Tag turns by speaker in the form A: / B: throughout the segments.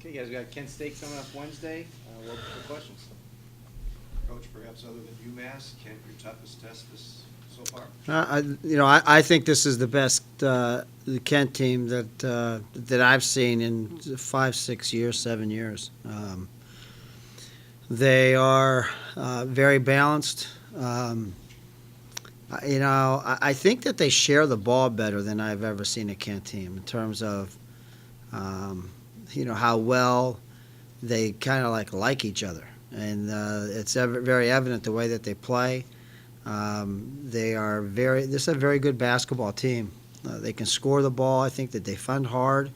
A: Okay, guys, we got Kent State coming up Wednesday. Welcome for questions.
B: Coach, perhaps other than UMass, Kent, your toughest test so far?
C: I think this is the best the Kent team that I've seen in 5, 6 years, 7 years. They are very balanced. I think that they share the ball better than I've ever seen a Kent team in terms of how well they kind of like each other, and it's very evident the way that they play. This is a very good basketball team. They can score the ball. I think that they defend hard.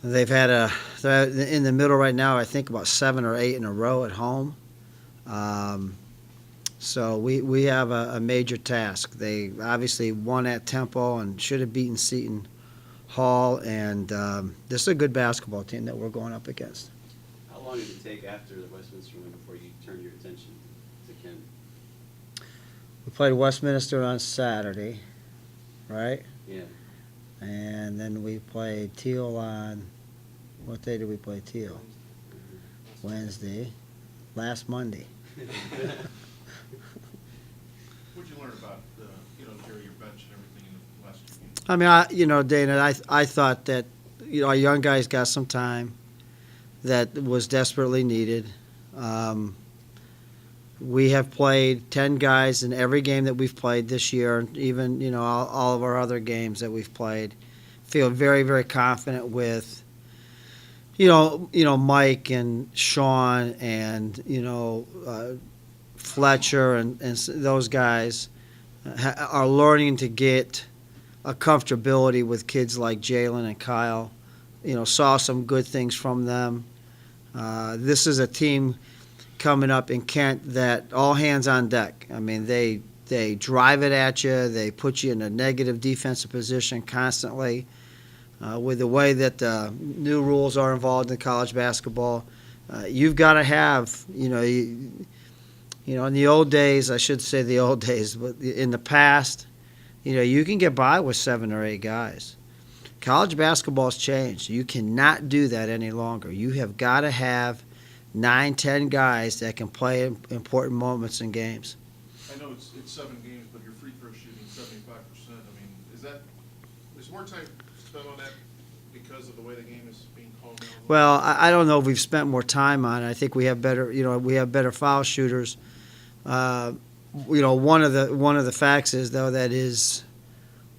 C: They're in the middle right now, I think about 7 or 8 in a row at home. So we have a major task. They obviously won at Temple and should have beaten Seton Hall, and this is a good basketball team that we're going up against.
D: How long did it take after the Westminster win before you turned your attention to Kent?
C: We played Westminster on Saturday, right?
D: Yeah.
C: And then we played Teal on, what day did we play Teal? Wednesday. Last Monday.
E: What'd you learn about, Jerry, your bench and everything in the last 2 games?
C: I mean, Dana, I thought that, our young guys got some time that was desperately needed. We have played 10 guys in every game that we've played this year, and even, all of our other games that we've played. Feel very, very confident with, Mike and Sean and, Fletcher and those guys are learning to get a comfortability with kids like Jalen and Kyle. Saw some good things from them. This is a team coming up in Kent that all hands on deck. I mean, they drive it at you. They put you in a negative defensive position constantly. With the way that the new rules are involved in college basketball, you've got to have, in the old days, I should say the old days, but in the past, you can get by with 7 or 8 guys. College basketball's changed. You cannot do that any longer. You have got to have 9, 10 guys that can play important moments in games.
E: I know it's 7 games, but your free throw shooting 75%. I mean, is more time spent on that because of the way the game is being called now?
C: Well, I don't know if we've spent more time on it. I think we have better foul shooters. One of the facts is, though, that is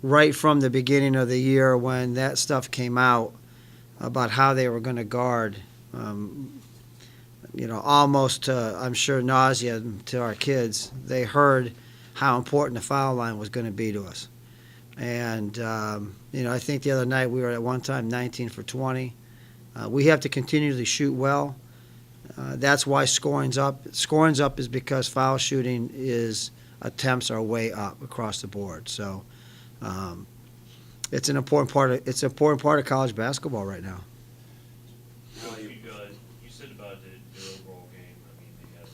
C: right from the beginning of the year when that stuff came out about how they were going to guard, almost to, I'm sure, nausea to our kids. They heard how important the foul line was going to be to us. And, I think the other night we were at one time 19 for 20. We have to continually shoot well. That's why scoring's up. Scoring's up is because foul shooting attempts are way up across the board. So it's an important part of college basketball right now.
F: You said about their overall game. I mean, they have a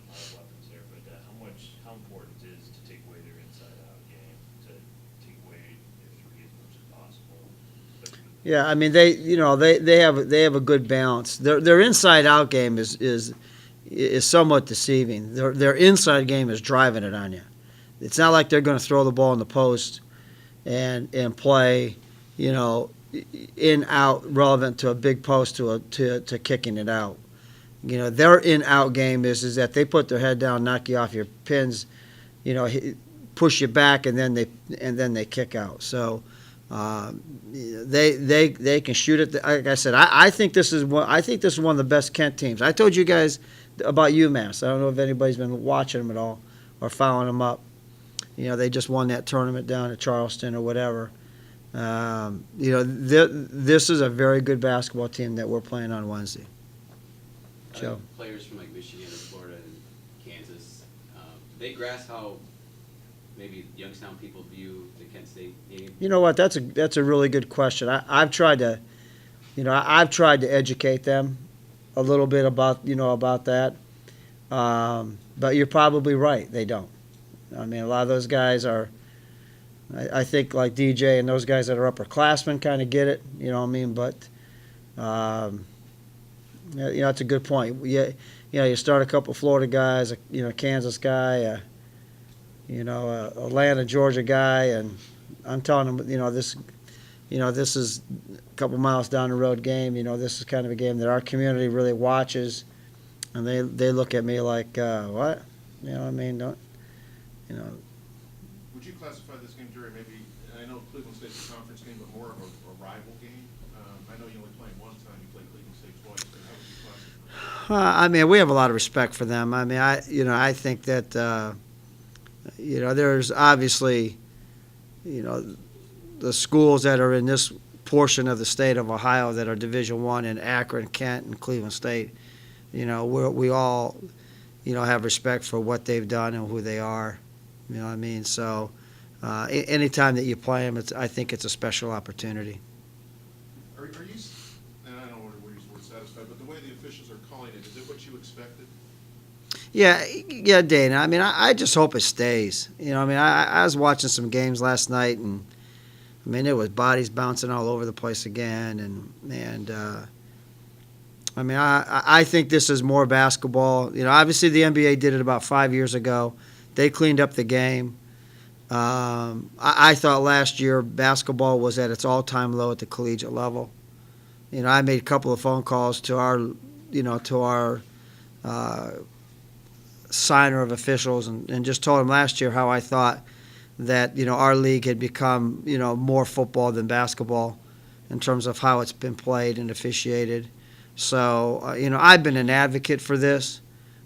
F: lot of weapons there, but how important it is to take away their inside-out game, to take away their three as much as possible.
C: Yeah, I mean they have a good balance. Their inside-out game is somewhat deceiving. Their inside game is driving it on you. It's not like they're going to throw the ball in the post and play, in out relevant to a big post to kicking it out. Their in out game is that they put their head down, knock you off your pins, push you back, and then they kick out. So they can shoot it. Like I said, I think this is one of the best Kent teams. I told you guys about UMass. I don't know if anybody's been watching them at all or following them up. They just won that tournament down at Charleston or whatever. This is a very good basketball team that we're playing on Wednesday. Joe.
D: Players from like Michigan and Florida and Kansas, they grasp how maybe Youngstown people view the Kent State game?
C: You know what? That's a really good question. I've tried to educate them a little bit about that. But you're probably right. They don't. I mean, a lot of those guys are. I think like DJ and those guys that are upperclassmen kind of get it. You know what I mean? But It's a good point. You start a couple Florida guys, Kansas guy, Atlanta, Georgia guy, and I'm telling them, this is a couple miles down the road game. This is kind of a game that our community really watches, and they look at me like, what? Don't,
E: Would you classify this game, Jerry, maybe, I know Cleveland State's a conference game, but more of a rival game? I know you only played one time, you played Cleveland State twice, but how would you classify it?
C: we have a lot of respect for them. I think that, there's obviously, the schools that are in this portion of the state of Ohio that are Division I in Akron, Kent, and Cleveland State. We all, have respect for what they've done and who they are. You know what I mean? So, anytime that you play them, I think it's a special opportunity.
E: Are you, and I don't want to use the word satisfied, but the way the officials are calling it, is it what you expected?
C: Yeah, Dana. I just hope it stays. I was watching some games last night, and there was bodies bouncing all over the place again, and I think this is more basketball. Obviously the NBA did it about 5 years ago. They cleaned up the game. I thought last year basketball was at its all-time low at the collegiate level. I made a couple of phone calls to our signer of officials and just told him last year how I thought that our league had become more football than basketball in terms of how it's been played and officiated. So I've been an advocate for this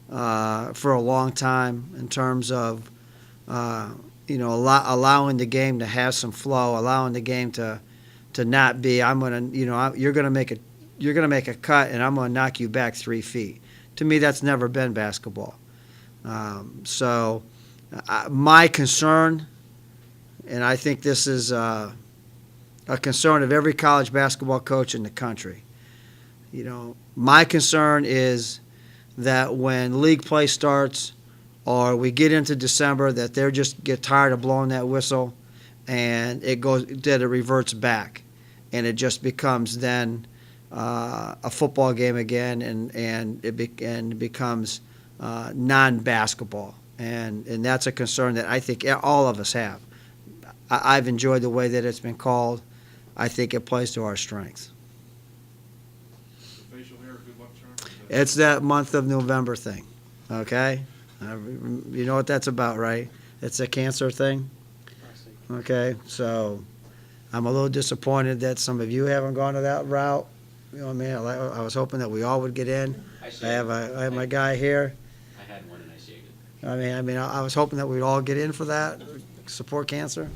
C: for a long time in terms of allowing the game to have some flow, allowing the game to not be you're gonna make a cut and I'm gonna knock you back 3 feet. To me, that's never been basketball. My concern, and I think this is a concern of every college basketball coach in the country. My concern is that when league play starts or we get into December, that they just get tired of blowing that whistle and it reverts back and it just becomes then a football game again and it becomes non-basketball. And that's a concern that I think all of us have. I've enjoyed the way that it's been called. I think it plays to our strengths.
E: The facial hair, good luck charm?
C: It's that month of November thing, okay? You know what that's about, right? It's a cancer thing, okay? So I'm a little disappointed that some of you haven't gone to that route. You know what I mean? I was hoping that we all would get in. I have my guy here.
D: I had one and I shaved it.
C: I was hoping that we'd all get in for that, support cancer.